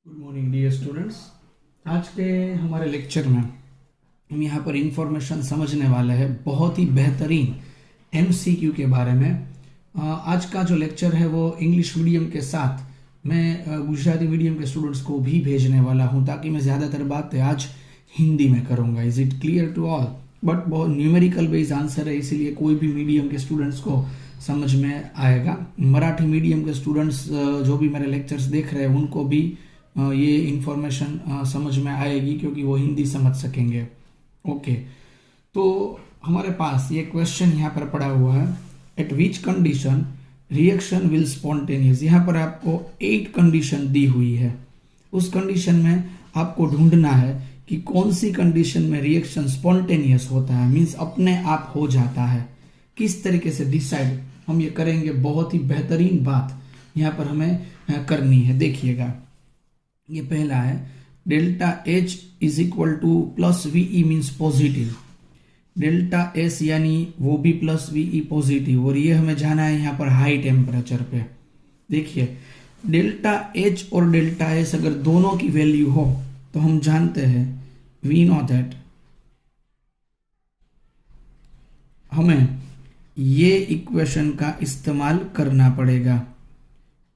Good morning dear students. आज के हमारे लेक्चर में हम यहाँ पर इंफॉर्मेशन समझने वाले हैं बहुत ही बेहतरीन एमसीक्यू के बारे में। आज का जो लेक्चर है वो इंग्लिश मीडियम के साथ मैं गुजराती मीडियम के स्टूडेंट्स को भी भेजने वाला हूँ, ताकि मैं ज़्यादातर बातें आज हिंदी में करूँगा। Is it clear to all? But बहुत न्यूमेरिकल बेस्ड आंसर है, इसीलिए कोई भी मीडियम के स्टूडेंट्स को समझ में आएगा। मराठी मीडियम के स्टूडेंट्स जो भी मेरे लेक्चर्स देख रहे हैं उनको भी ये इंफॉर्मेशन समझ में आएगी, क्योंकि वो हिंदी समझ सकेंगे। ओके, तो हमारे पास ये क्वेश्चन यहाँ पर पड़ा हुआ है, eight which condition reaction will spontaneous. यहाँ पर आपको 8 कंडीशन दी हुई है। उस कंडीशन में आपको ढूंढना है कि कौन सी कंडीशन में रिएक्शन स्पॉन्टेनियस होता है, मीन्स अपने आप हो जाता है। किस तरीके से डिसाइड हम ये करेंगे, बहुत ही बेहतरीन बात यहाँ पर हमें करनी है। देखिएगा, ये पहला है delta H is equal two plus VE means positive, delta S यानी वो भी प्लस वीई पॉजिटिव, और ये हमें जाना है यहाँ पर हाई टेम्परेचर पे। देखिए, डेल्टा एच और डेल्टा एस अगर दोनों की वैल्यू हो तो हम जानते हैं वी नो दैट हमें ये इक्वेशन का इस्तेमाल करना पड़ेगा।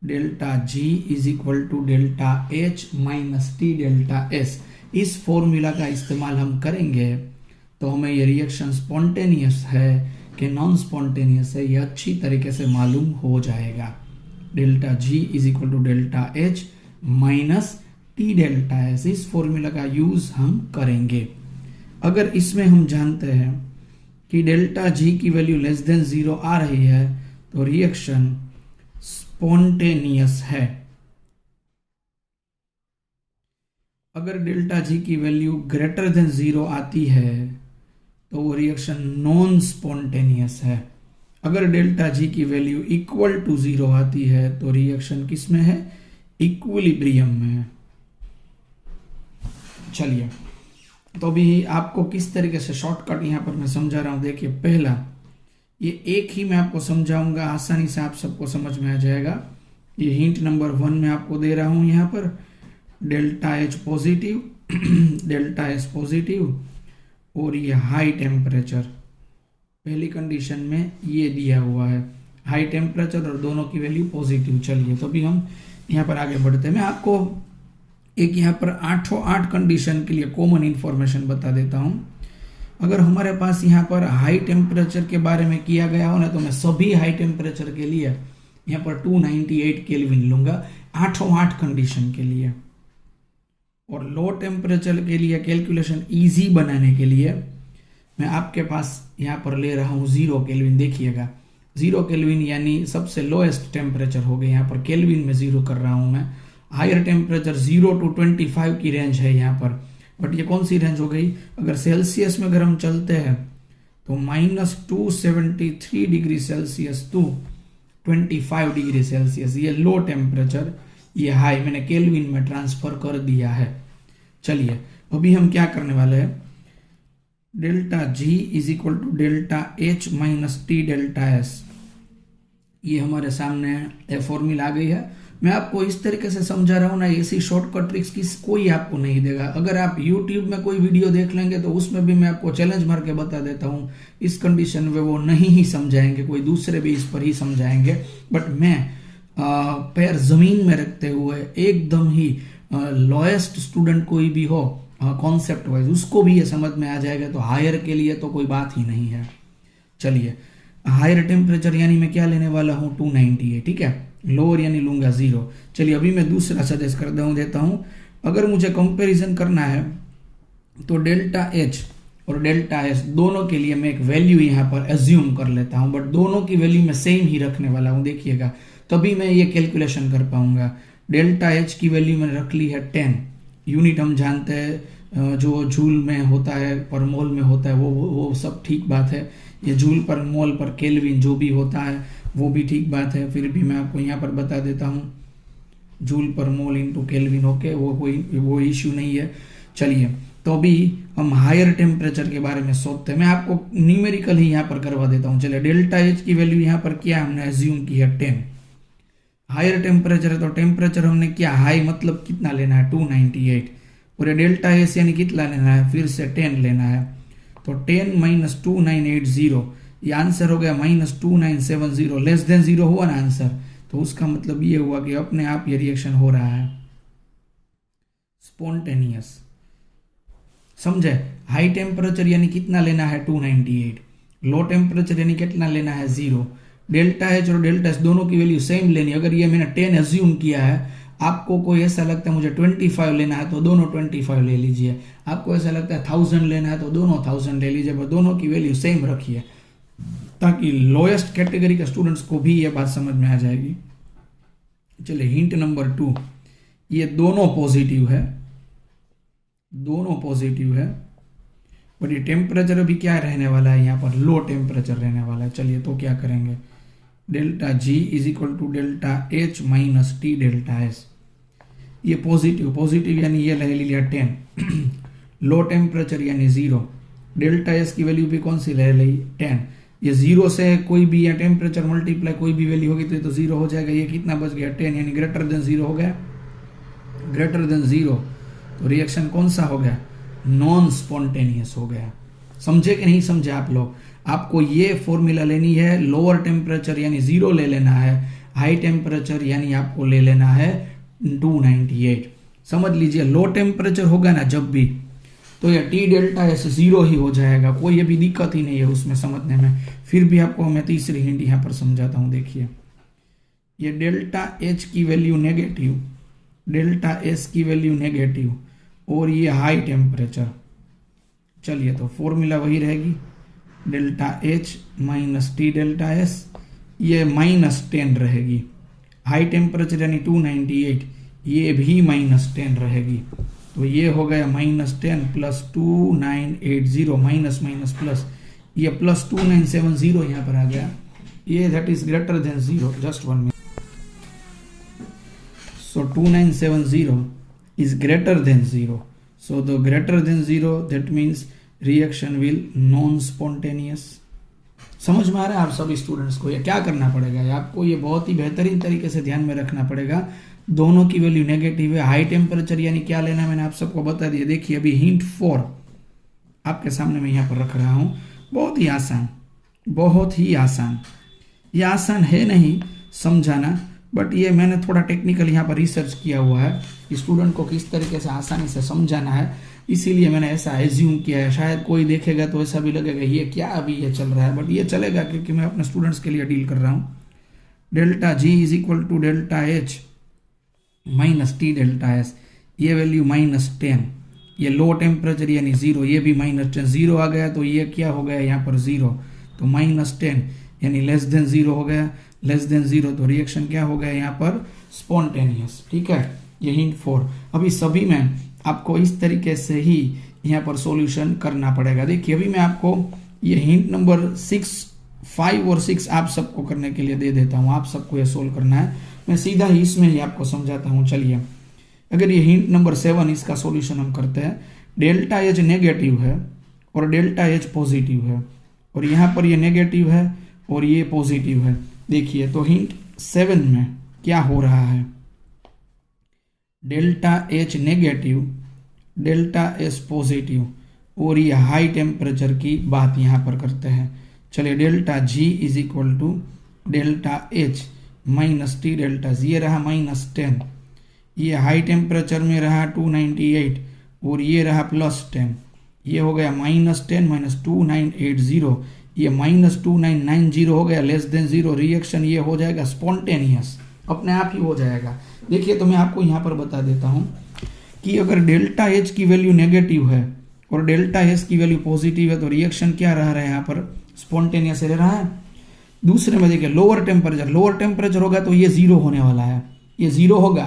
Delta G is equal to delta H minus T delta S. इस फॉर्मूला का इस्तेमाल हम करेंगे तो हमें ये रिएक्शन स्पॉन्टेनियस है कि नॉन स्पॉन्टेनियस है, ये अच्छी तरीके से मालूम हो जाएगा। Delta G is equal to delta H minus T delta S, इस फॉर्मूला का यूज हम करेंगे। अगर इसमें हम जानते हैं कि डेल्टा जी की वैल्यू लेस देन 0 आ रही है तो रिएक्शन स्पॉन्टेनियस है। अगर डेल्टा जी की वैल्यू ग्रेटर देन 0 आती है तो वो रिएक्शन नॉन स्पॉन्टेनियस है। अगर डेल्टा जी की वैल्यू इक्वल टू 0 आती है तो रिएक्शन किस में है? इक्विलिब्रियम में है। चलिए, तो अभी आपको किस तरीके से शॉर्टकट यहां पर मैं समझा रहा हूं। देखिए, पहला ये एक ही मैं आपको समझाऊंगा, आसानी से आप सबको समझ में आ जाएगा। ये हिंट नंबर 1 में आपको दे रहा हूं यहाँ पर, delta H positive delta S positive और ये हाई टेम्परेचर। पहली कंडीशन में ये दिया हुआ है हाई टेम्परेचर और दोनों की वैल्यू पॉजिटिव। चलिए, तो अभी हम यहाँ पर आगे बढ़ते हैं। मैं आपको एक यहाँ पर 8 कंडीशन के लिए कॉमन इंफॉर्मेशन बता देता हूँ। अगर हमारे पास यहाँ पर हाई टेम्परेचर के बारे में किया गया हो ना, तो मैं सभी हाई टेम्परेचर के लिए यहाँ पर 298 केल्विन लूंगा 8 कंडीशन के लिए। और लो टेम्परेचर के लिए कैलकुलेशन इजी बनाने के लिए मैं आपके पास यहाँ पर ले रहा हूँ 0 केल्विन। देखिएगा, 0 केल्विन यानी सबसे लोएस्ट टेम्परेचर हो गए। यहाँ पर केल्विन में 0 कर रहा हूँ मैं। हायर टेम्परेचर 0 to 25 की रेंज है यहाँ पर, बट ये कौन सी रेंज हो गई? अगर सेल्सियस में अगर हम चलते हैं तो -273 degree Celsius to 25 degree Celsius, ये लो टेम्परेचर, ये हाई मैंने केल्विन में ट्रांसफर कर दिया है। चलिए, अभी हम क्या करने वाले हैं, delta G is equal to delta H minus T delta S, ये हमारे सामने फॉर्मूला आ गई है। मैं आपको इस तरीके से समझा रहा हूँ ना, ऐसी शॉर्टकट ट्रिक्स की कोई आपको नहीं देगा। अगर आप YouTube में कोई वीडियो देख लेंगे तो उसमें भी मैं आपको चैलेंज मार के बता देता हूँ, इस कंडीशन में वो नहीं ही समझाएंगे, कोई दूसरे भी इस पर ही समझाएंगे। बट मैं पैर जमीन में रखते हुए एकदम ही लोएस्ट स्टूडेंट कोई भी हो कॉन्सेप्ट वाइज, उसको भी ये समझ में आ जाएगा। तो हायर के लिए तो कोई बात ही नहीं है। चलिए, हायर टेम्परेचर यानी मैं क्या लेने वाला हूँ? 298, ठीक है। लोअर यानी लूंगा 0। चलिए, अभी मैं दूसरा सजेस्ट कर देता हूँ। अगर मुझे कंपैरिजन करना है तो डेल्टा एच और डेल्टा एस दोनों के लिए मैं एक वैल्यू यहाँ पर एज्यूम कर लेता हूँ, बट दोनों की वैल्यू मैं सेम ही रखने वाला हूँ। देखिएगा, तभी मैं ये कैलकुलेशन कर पाऊंगा। डेल्टा एच की वैल्यू मैंने रख ली है 10 यूनिट। हम जानते हैं जो जूल में होता है, पर मोल में होता है, वो सब ठीक बात है। ये जूल पर मोल पर केल्विन जो भी होता है वो भी ठीक बात है। फिर भी मैं आपको यहाँ पर बता देता हूँ, जूल पर मोल इंटू केल्विन, ओके, वो इश्यू नहीं है। चलिए, तो अभी हम हायर टेम्परेचर के बारे में सोचते हैं। मैं आपको न्यूमेरिकल ही यहाँ पर करवा देता हूँ। चलिए, डेल्टा एच की वैल्यू यहाँ पर क्या हमने एज्यूम की है? 10। हायर टेम्परेचर है तो टेम्परेचर हमने क्या, हाई मतलब कितना लेना है 298, और ये डेल्टा एस यानी कितना लेना है, फिर से 10 लेना है। तो 10 माइनस 2980, ये आंसर हो गया -2970, लेस देन 0 हुआ ना आंसर, तो उसका मतलब ये हुआ कि अपने आप ये रिएक्शन हो रहा है स्पॉन्टेनियस। समझे? हाई टेम्परेचर यानी कितना लेना है 298, लो टेम्परेचर यानी कितना लेना है 0। डेल्टा एच और डेल्टा एस दोनों की वैल्यू सेम लेनी। अगर ये मैंने 10 एज्यूम किया है, आपको कोई ऐसा लगता है मुझे 25 लेना है तो दोनों 25 ले लीजिए, आपको ऐसा लगता है 1000 लेना है तो दोनों 1000 ले लीजिए, पर दोनों की वैल्यू सेम रखिए ताकि लोएस्ट कैटेगरी के स्टूडेंट्स को भी ये बात समझ में आ जाएगी। चलिए हिंट नंबर 2, ये दोनों पॉजिटिव है, दोनों पॉजिटिव है, और ये टेम्परेचर अभी क्या रहने वाला है, यहाँ पर लो टेम्परेचर रहने वाला है। चलिए तो क्या करेंगे, delta G is equal to delta H minus T delta S. ये पॉजिटिव, पॉजिटिव यानी ये ले लिया 10 लो टेम्परेचर यानी 0, डेल्टा एस की वैल्यू भी कौन सी ले ली 10। ये 0 से कोई भी या टेम्परेचर मल्टीप्लाई कोई भी वैल्यू होगी तो ये तो 0 हो जाएगा। ये कितना बच गया 10 यानी ग्रेटर देन 0 हो गया, ग्रेटर देन 0, तो रिएक्शन कौन सा हो गया, नॉन स्पॉन्टेनियस हो गया। समझे कि नहीं समझे आप लोग? आपको ये फॉर्मूला लेनी है, लोअर टेम्परेचर यानी 0 ले लेना है, हाई टेम्परेचर यानी आपको ले लेना है 298। समझ लीजिए लो टेम्परेचर होगा ना जब भी, तो ये टी डेल्टा एस 0 ही हो जाएगा, कोई अभी दिक्कत ही नहीं है उसमें समझने में। फिर भी आपको मैं तीसरी हिंट यहाँ पर समझाता हूँ। देखिए ये डेल्टा एच की वैल्यू नेगेटिव, डेल्टा एस की वैल्यू नेगेटिव, और ये हाई टेम्परेचर। चलिए तो फॉर्मूला वही रहेगी, delta H minus T delta S, ये -10 रहेगी। हाई टेम्परेचर यानी 298, ये भी -10 रहेगी। तो ये हो गया -10 प्लस 2980, माइनस माइनस प्लस, ये प्लस 2970 यहाँ पर आ गया, ये that is greater than 0। Just 1 minute. So 2970 is greater than 0. So the greater than 0, that means reaction will non-spontaneous. समझ में आ रहा है आप सभी स्टूडेंट्स को? ये क्या करना पड़ेगा, आपको ये बहुत ही बेहतरीन तरीके से ध्यान में रखना पड़ेगा। दोनों की वैल्यू नेगेटिव है। हाई टेम्परेचर यानी क्या लेना है मैंने आप सबको बता दिया। देखिए अभी हिंट 4 आपके सामने मैं यहाँ पर रख रहा हूँ। बहुत ही आसान, बहुत ही आसान। ये आसान है नहीं समझाना, बट ये मैंने थोड़ा टेक्निकल यहाँ पर रिसर्च किया हुआ है स्टूडेंट को किस तरीके से आसानी से समझाना है, इसीलिए मैंने ऐसा एज्यूम किया है। शायद कोई देखेगा तो ऐसा भी लगेगा ये क्या अभी ये चल रहा है, बट ये चलेगा क्योंकि मैं अपने स्टूडेंट्स के लिए डील कर रहा हूँ। Delta G is equal to delta H minus T delta S, ये वैल्यू -10, ये लो टेम्परेचर यानी 0, ये भी -10, 0 आ गया तो ये क्या हो गया यहाँ पर 0, तो -10 यानी लेस देन 0 हो गया, लेस देन 0 तो रिएक्शन क्या हो गया यहाँ पर स्पॉन्टेनियस। ठीक है, ये हिंट 4। अभी सभी में आपको इस तरीके से ही यहाँ पर सॉल्यूशन करना पड़ेगा। देखिए अभी मैं आपको ये हिंट नंबर 6, 5 और 6 आप सबको करने के लिए दे देता हूँ। आप सबको ये सोल्व करना है, मैं सीधा ही इसमें ही आपको समझाता हूँ। चलिए अगर ये हिंट नंबर 7 इसका सॉल्यूशन हम करते हैं, डेल्टा एच नेगेटिव है और डेल्टा एच पॉजिटिव है, और यहाँ पर ये नेगेटिव है और ये पॉजिटिव है। देखिए तो हिंट 7 में क्या हो रहा है, delta H negative, delta S positive, और ये हाई टेम्परेचर की बात यहाँ पर करते हैं। चलिए delta G is equal to delta H minus T delta, ये रहा -10, ये हाई टेम्परेचर में रहा 298 और ये रहा +10, ये हो गया -10 माइनस 2980, ये -2990 हो गया, लेस देन 0। रिएक्शन ये हो जाएगा स्पॉन्टेनियस, अपने आप ही हो जाएगा। देखिए तो मैं आपको यहाँ पर बता देता हूँ कि अगर डेल्टा एच की वैल्यू नेगेटिव है और डेल्टा एस की वैल्यू पॉजिटिव है तो रिएक्शन क्या रह रहा है यहाँ पर, स्पॉन्टेनियस रह रहा है। दूसरे में देखिए लोअर टेम्परेचर होगा तो ये 0 होने वाला है, ये 0 होगा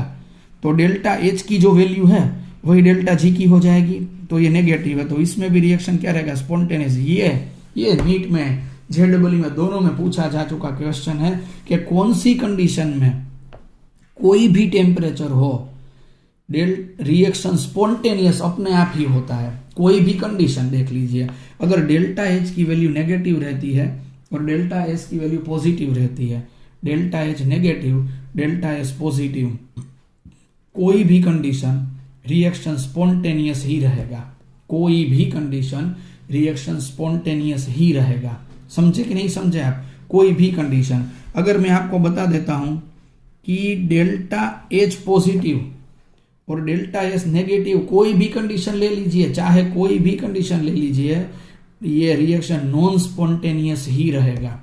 तो डेल्टा एच की जो वैल्यू है वही डेल्टा जी की हो जाएगी, तो ये नेगेटिव है, तो इसमें भी रिएक्शन क्या रहेगा, स्पॉन्टेनियस। ये नीट में, जेडब्ल्यू में, दोनों में पूछा जा चुका क्वेश्चन है कि कौन सी कंडीशन में कोई भी टेम्परेचर हो रिएक्शन स्पॉन्टेनियस अपने आप ही होता है। कोई भी कंडीशन देख लीजिए, अगर डेल्टा एच की वैल्यू नेगेटिव रहती है और डेल्टा एस की वैल्यू पॉजिटिव रहती है, delta H negative, delta S positive, कोई भी कंडीशन रिएक्शन स्पॉन्टेनियस ही रहेगा, कोई भी कंडीशन रिएक्शन स्पॉन्टेनियस ही रहेगा। समझे कि नहीं समझे आप? कोई भी कंडीशन, अगर मैं आपको बता देता हूं कि डेल्टा एच पॉजिटिव और डेल्टा एस नेगेटिव, कोई भी कंडीशन ले लीजिए, चाहे कोई भी कंडीशन ले लीजिए, ये रिएक्शन नॉन स्पॉन्टेनियस ही रहेगा।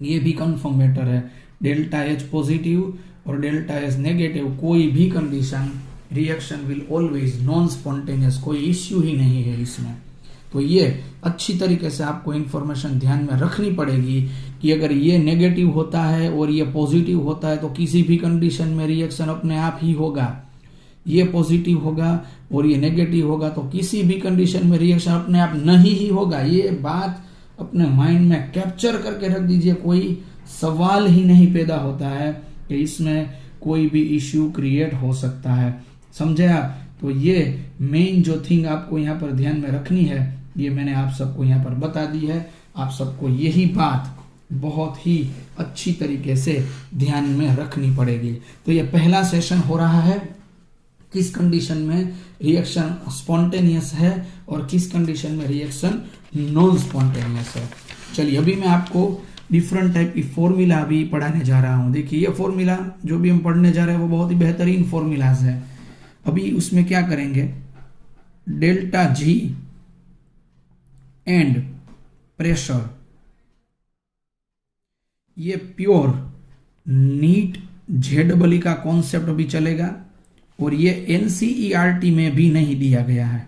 ये भी कंफर्म मैटर है। डेल्टा एच पॉजिटिव और डेल्टा एस नेगेटिव, कोई भी condition reaction will always non spontaneous, कोई इश्यू ही नहीं है इसमें। तो ये अच्छी तरीके से आपको इंफॉर्मेशन ध्यान में रखनी पड़ेगी कि अगर ये नेगेटिव होता है और ये पॉजिटिव होता है तो किसी भी कंडीशन में रिएक्शन अपने आप ही होगा। ये पॉजिटिव होगा और ये नेगेटिव होगा तो किसी भी कंडीशन में रिएक्शन अपने आप नहीं ही होगा। ये बात अपने माइंड में कैप्चर करके रख दीजिए, कोई सवाल ही नहीं पैदा होता है कि इसमें कोई भी इश्यू क्रिएट हो सकता है। समझे आप? तो ये मेन जो थिंग आपको यहाँ पर ध्यान में रखनी है, ये मैंने आप सबको यहाँ पर बता दी है। आप सबको यही बात बहुत ही अच्छी तरीके से ध्यान में रखनी पड़ेगी। तो ये पहला सेशन हो रहा है, किस कंडीशन में रिएक्शन स्पॉन्टेनियस है और किस कंडीशन में रिएक्शन नॉन स्पॉन्टेनियस है। चलिए अभी मैं आपको डिफरेंट टाइप की फॉर्मूला भी पढ़ाने जा रहा हूं। देखिए ये फॉर्मूला जो भी हम पढ़ने जा रहे हैं वो बहुत ही बेहतरीन फॉर्मूलाज है। अभी उसमें क्या करेंगे, डेल्टा जी एंड प्रेशर, ये प्योर नीट जेडबली का कॉन्सेप्ट अभी चलेगा और ये एनसीईआरटी में भी नहीं दिया गया है,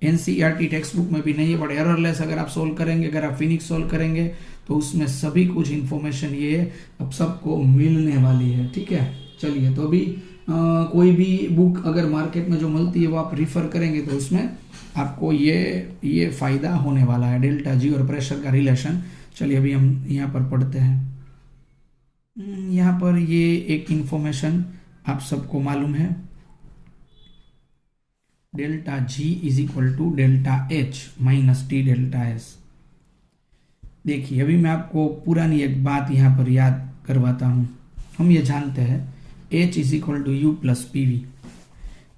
एनसीईआरटी टेक्स्ट बुक में भी नहीं है, बट एररलेस अगर आप सोल्व करेंगे, अगर आप फिनिक्स सोल्व करेंगे तो उसमें सभी कुछ इंफॉर्मेशन ये अब सबको मिलने वाली है। ठीक है, चलिए तो अभी कोई भी बुक अगर मार्केट में जो मिलती है वो आप रिफर करेंगे तो उसमें आपको ये फायदा होने वाला है, डेल्टा जी और प्रेशर का रिलेशन। चलिए अभी हम यहाँ पर पढ़ते हैं। यहाँ पर ये एक इंफॉर्मेशन आप सबको मालूम है, delta G is equal to delta H minus T delta S. देखिए अभी मैं आपको पुरानी एक बात यहाँ पर याद करवाता हूँ। हम ये जानते हैं H is equal to U plus P V.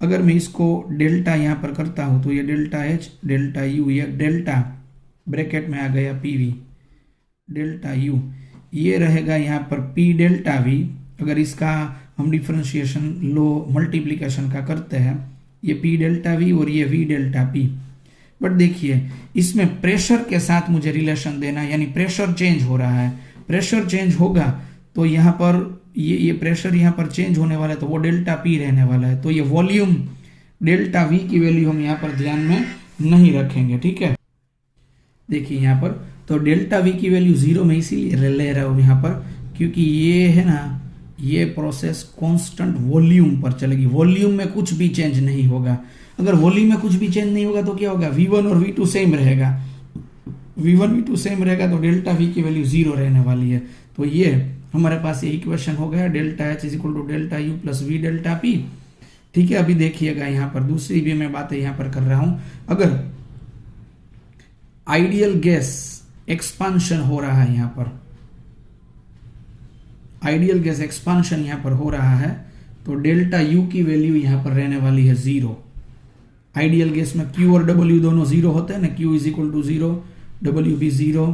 अगर मैं इसको डेल्टा यहाँ पर करता हूँ तो ये डेल्टा एच डेल्टा यू, ये डेल्टा ब्रैकेट में आ गया पी वी डेल्टा यू, ये रहेगा यहाँ पर पी डेल्टा वी। अगर इसका हम डिफरेंशिएशन लो मल्टीप्लीकेशन का करते हैं, ये पी डेल्टा वी और ये वी डेल्टा पी। बट देखिए इसमें प्रेशर के साथ मुझे रिलेशन देना, यानी प्रेशर चेंज हो रहा है, प्रेशर चेंज होगा तो यहाँ पर ये प्रेशर यहाँ पर चेंज होने वाला है तो वो डेल्टा पी रहने वाला है। तो ये वॉल्यूम डेल्टा वी की वैल्यू हम यहाँ पर ध्यान में नहीं रखेंगे। ठीक है, देखिए यहाँ पर तो डेल्टा वी की वैल्यू 0 में इसीलिए ले रहा हूँ यहाँ पर क्योंकि ये है ना, ये प्रोसेस कांस्टेंट वॉल्यूम पर चलेगी, वॉल्यूम में कुछ भी चेंज नहीं होगा। अगर वॉल्यूम में कुछ भी चेंज नहीं होगा तो क्या होगा, V1 और V2 सेम रहेगा, V1 V2 सेम रहेगा तो डेल्टा V की वैल्यू 0 रहने वाली है। तो ये हमारे पास ये इक्वेशन हो गया, delta H is equal to delta U plus V delta P. ठीक है, अभी देखिएगा यहाँ पर दूसरी भी मैं बातें यहाँ पर कर रहा हूं। अगर आइडियल गैस एक्सपांशन हो रहा है, यहाँ पर आइडियल गैस एक्सपांशन यहाँ पर हो रहा है तो डेल्टा यू की वैल्यू यहाँ पर रहने वाली है 0। आइडियल गैस में Q और W दोनों 0 होते हैं ना, Q is equal to 0, W भी 0,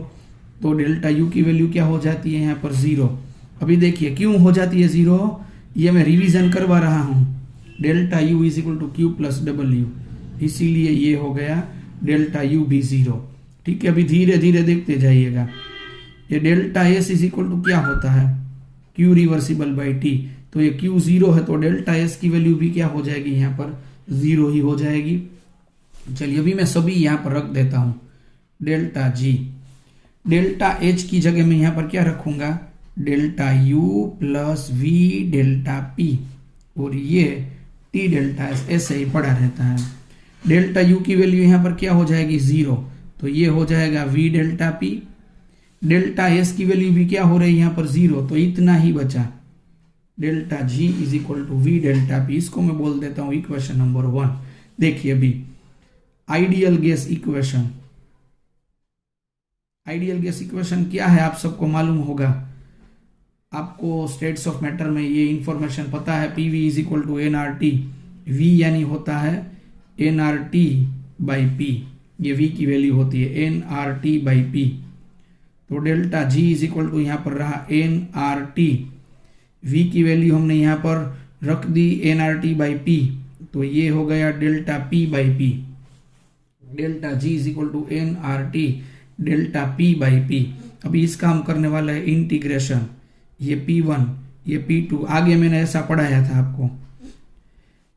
तो डेल्टा U की वैल्यू क्या हो जाती है यहाँ पर 0। अभी देखिए क्यों हो जाती है 0, ये मैं रिवीजन करवा रहा हूँ, delta U is equal to Q plus W, इसीलिए ये हो गया डेल्टा U भी 0। ठीक है, अभी धीरे धीरे देखते जाइएगा। ये delta S is equal to क्या होता है, Q रिवर्सिबल बाई T, तो ये Q 0 है तो डेल्टा S की वैल्यू भी क्या हो जाएगी यहाँ पर 0 ही हो जाएगी। चलिए अभी मैं सभी यहाँ पर रख देता हूँ, डेल्टा G, डेल्टा H की जगह में यहाँ पर क्या रखूंगा, delta U plus V delta P, और ये T डेल्टा S ऐसे ही पड़ा रहता है। डेल्टा U की वैल्यू यहाँ पर क्या हो जाएगी 0, तो ये हो जाएगा V delta P। Delta S की वैल्यू भी क्या हो रही है यहाँ पर 0, तो इतना ही बचा, delta G is equal to V delta P। इसको मैं बोल देता हूं इक्वेशन नंबर 1। देखिए अभी ideal gas equation, ideal gas equation क्या है आप सबको मालूम होगा, आपको स्टेट्स ऑफ मैटर में ये इंफॉर्मेशन पता है, P V is equal to N R T. V यानी होता है N R T by P, ये वी की वैल्यू होती है N R T by P. तो delta G is equal to यहाँ पर रहा एन आर टी, वी की वैल्यू हमने यहाँ पर रख दी N R T by P, तो ये हो गया delta P by P. Delta G is equal to N R T delta P by P. अभी इसका हम करने वाला है इंटीग्रेशन, ये P1 ये P2, आगे मैंने ऐसा पढ़ाया था आपको।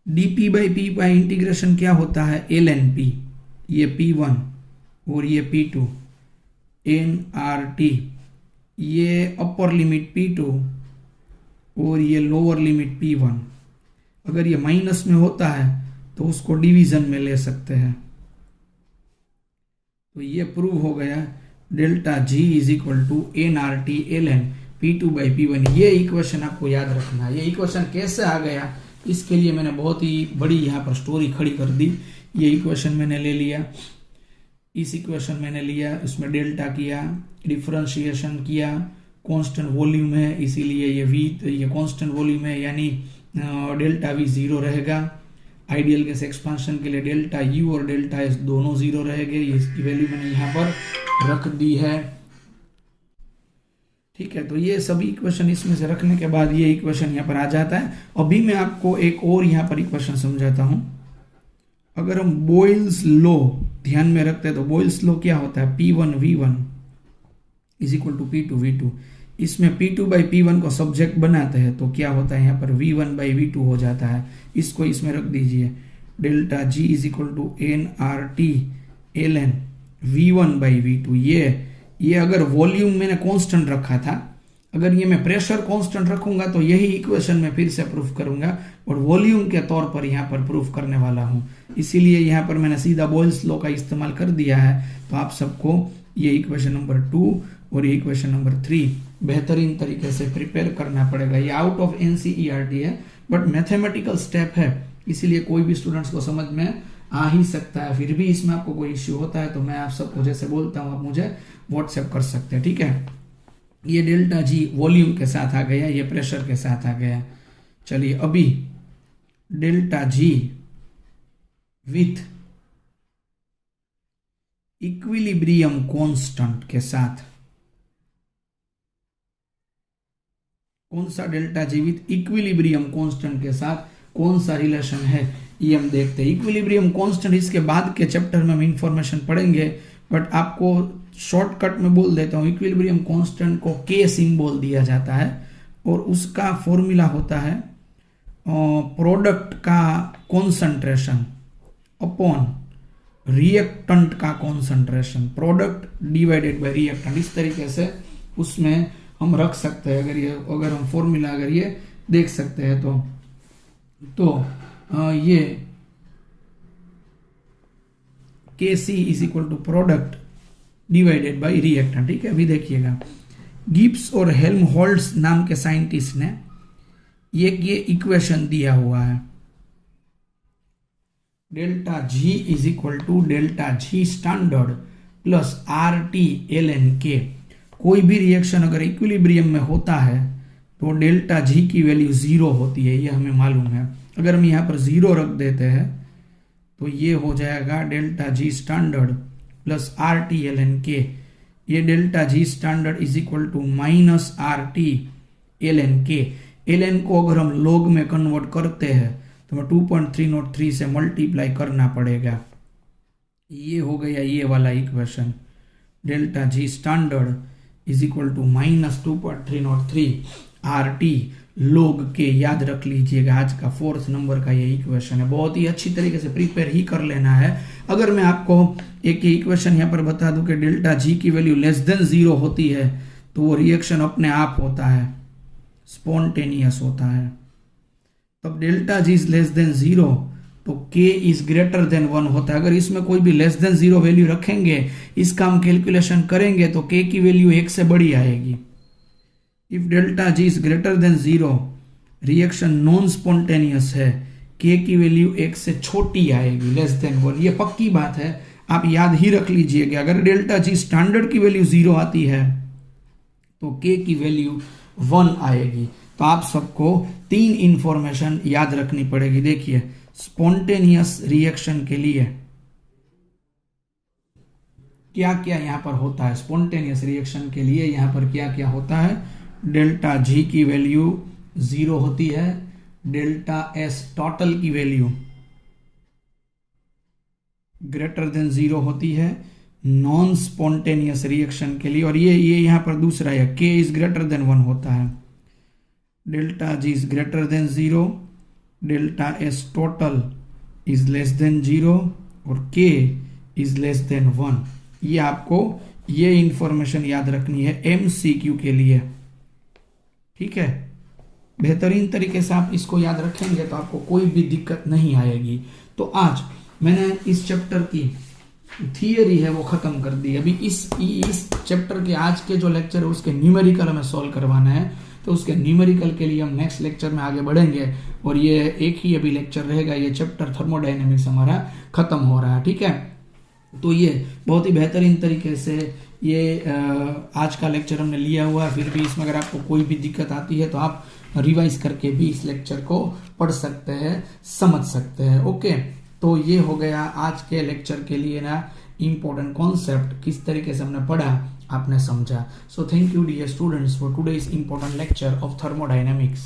dp बाई पी का इंटीग्रेशन क्या होता है, एल एन पी, ये P1 और ये P2 एन आर टी, ये अपर लिमिट P2 और ये लोअर लिमिट P1। अगर ये माइनस में होता है तो उसको डिवीजन में ले सकते हैं। तो ये प्रूव हो गया delta G is equal to N R T l n P2 by P1। ये इक्वेशन आपको याद रखना है। ये इक्वेशन कैसे आ गया, इसके लिए मैंने बहुत ही बड़ी यहाँ पर स्टोरी खड़ी कर दी। ये इक्वेशन मैंने ले लिया, इस इक्वेशन मैंने लिया, उसमें डेल्टा किया, डिफरेंशिएशन किया, कांस्टेंट वॉल्यूम है इसीलिए ये वी, ये कांस्टेंट वॉल्यूम है यानी डेल्टा वी जीरो रहेगा। आइडियल गैस एक्सपांशन के लिए डेल्टा यू और डेल्टा एस दोनों जीरो रहेंगे। इसकी वैल्यू मैंने यहाँ पर रख दी है, ठीक है। तो ये सभी इक्वेशन इसमें से रखने के बाद ये इक्वेशन यहाँ पर आ जाता है। अभी मैं आपको एक और यहाँ पर इक्वेशन समझाता हूँ। अगर हम बॉयल्स लॉ ध्यान में रखते हैं तो बॉयल्स लॉ क्या होता है, P1 V1 is equal to P2 V2। इसमें P2 बाई P1 को सब्जेक्ट बनाते हैं तो क्या होता है, यहाँ पर V1 बाई V2 हो जाता है। इसको इसमें रख दीजिए, delta G is equal to N R T l n V1 by V2। ये अगर वॉल्यूम मैंने कांस्टेंट रखा था, अगर ये मैं प्रेशर कांस्टेंट रखूंगा तो यही इक्वेशन में फिर से प्रूफ करूंगा और वॉल्यूम के तौर पर यहाँ पर प्रूफ करने वाला हूँ। इसीलिए यहाँ पर मैंने सीधा बॉयल्स लॉ का इस्तेमाल कर दिया है। तो आप सबको ये इक्वेशन नंबर 2 और ये इक्वेशन नंबर 3 बेहतरीन तरीके से प्रिपेयर करना पड़ेगा। ये आउट ऑफ एनसीईआरटी है बट मैथमेटिकल स्टेप है, इसीलिए कोई भी स्टूडेंट्स को समझ में आ ही सकता है। फिर भी इसमें आपको कोई इश्यू होता है तो मैं आप सबको जैसे बोलता हूँ आप मुझे व्हाट्सएप कर सकते हैं, ठीक है। ये डेल्टा जी वॉल्यूम के साथ आ गया, ये प्रेशर के साथ आ गया। चलिए अभी delta G with equilibrium constant के साथ, कौन सा delta G with equilibrium constant के साथ कौन सा रिलेशन है ये हम देखते हैं। इक्विलिब्रियम कांस्टेंट इसके बाद के चैप्टर में हम इंफॉर्मेशन पढ़ेंगे, बट आपको शॉर्टकट में बोल देता हूँ। इक्विलिब्रियम कांस्टेंट को के सिंबल दिया जाता है और उसका फॉर्मूला होता है प्रोडक्ट का कॉन्सेंट्रेशन अपॉन रिएक्टेंट का concentration, product divided by reactant. इस तरीके से उसमें हम रख सकते हैं। अगर हम फॉर्मूला अगर ये देख सकते हैं तो ये Kc is equal to product divided by reactant, ठीक है। अभी देखिएगा, गिब्स और हेल्महोल्ट्ज नाम के साइंटिस्ट ने ये इक्वेशन दिया हुआ है, delta G is equal to delta G standard plus R T l n K. कोई भी रिएक्शन अगर इक्विलिब्रियम में होता है तो डेल्टा जी की वैल्यू 0 होती है, ये हमें मालूम है। अगर हम यहाँ पर 0 रख देते हैं तो ये हो जाएगा delta G standard plus R T l n K. ये delta G standard is equal to minus R T l n K. L n को अगर हम लॉग में कन्वर्ट करते हैं तो हमें 2.303 से मल्टीप्लाई करना पड़ेगा। ये हो गया ये वाला equation, delta G standard is equal to minus 2.303 R T log K. याद रख लीजिएगा, आज का 4th नंबर का ये इक्वेशन है। बहुत ही अच्छी तरीके से प्रिपेयर ही कर लेना है। अगर मैं आपको एक इक्वेशन यहाँ पर बता दूं कि डेल्टा जी की वैल्यू लेस देन 0 होती है तो वो रिएक्शन अपने आप होता है, स्पॉन्टेनियस होता है। तब delta G is less than 0 तो k इज ग्रेटर देन 1 होता है। अगर इसमें कोई भी लेस देन 0 वैल्यू रखेंगे, इसका हम कैलकुलेशन करेंगे तो k की वैल्यू 1 से बड़ी आएगी। If delta G is greater than 0, reaction non spontaneous है, k की वैल्यू 1 से छोटी आएगी, लेस देन 1। ये पक्की बात है, आप याद ही रख लीजिएगा। अगर डेल्टा जी स्टैंडर्ड की वैल्यू 0 आती है तो k की वैल्यू 1 आएगी। तो आप सबको 3 इंफॉर्मेशन याद रखनी पड़ेगी। देखिए, स्पॉन्टेनियस रिएक्शन के लिए क्या क्या यहां पर होता है, स्पॉन्टेनियस रिएक्शन के लिए यहां पर क्या क्या होता है। डेल्टा जी की वैल्यू 0 होती है, डेल्टा एस टोटल की वैल्यू ग्रेटर देन 0 होती है नॉन स्पॉन्टेनियस रिएक्शन के लिए। और ये यहां पर दूसरा है, के इज ग्रेटर देन 1 होता है, delta G is greater than 0, delta S total is less than 0 और के इज लेस देन 1। ये आपको ये इंफॉर्मेशन याद रखनी है एमसीक्यू के लिए, ठीक है। बेहतरीन तरीके से आप इसको याद रखेंगे तो आपको कोई भी दिक्कत नहीं आएगी। तो आज मैंने इस चैप्टर की थियरी है वो खत्म कर दी। अभी इस चैप्टर के आज के जो लेक्चर है उसके न्यूमेरिकल हमें सॉल्व करवाना है, तो उसके न्यूमेरिकल के लिए हम नेक्स्ट लेक्चर में आगे बढ़ेंगे। और ये एक ही अभी लेक्चर रहेगा, ये चैप्टर थर्मोडायनेमिक्स हमारा खत्म हो रहा है, ठीक है। तो ये बहुत ही बेहतरीन तरीके से ये आज का लेक्चर हमने लिया हुआ है। फिर भी इसमें अगर आपको कोई भी दिक्कत आती है तो आप रिवाइज करके भी इस लेक्चर को पढ़ सकते हैं, समझ सकते हैं। ओके, तो ये हो गया आज के लेक्चर के लिए ना इम्पोर्टेंट कॉन्सेप्ट, किस तरीके से हमने पढ़ा आपने समझा। So thank you dear students for today's important lecture of thermodynamics.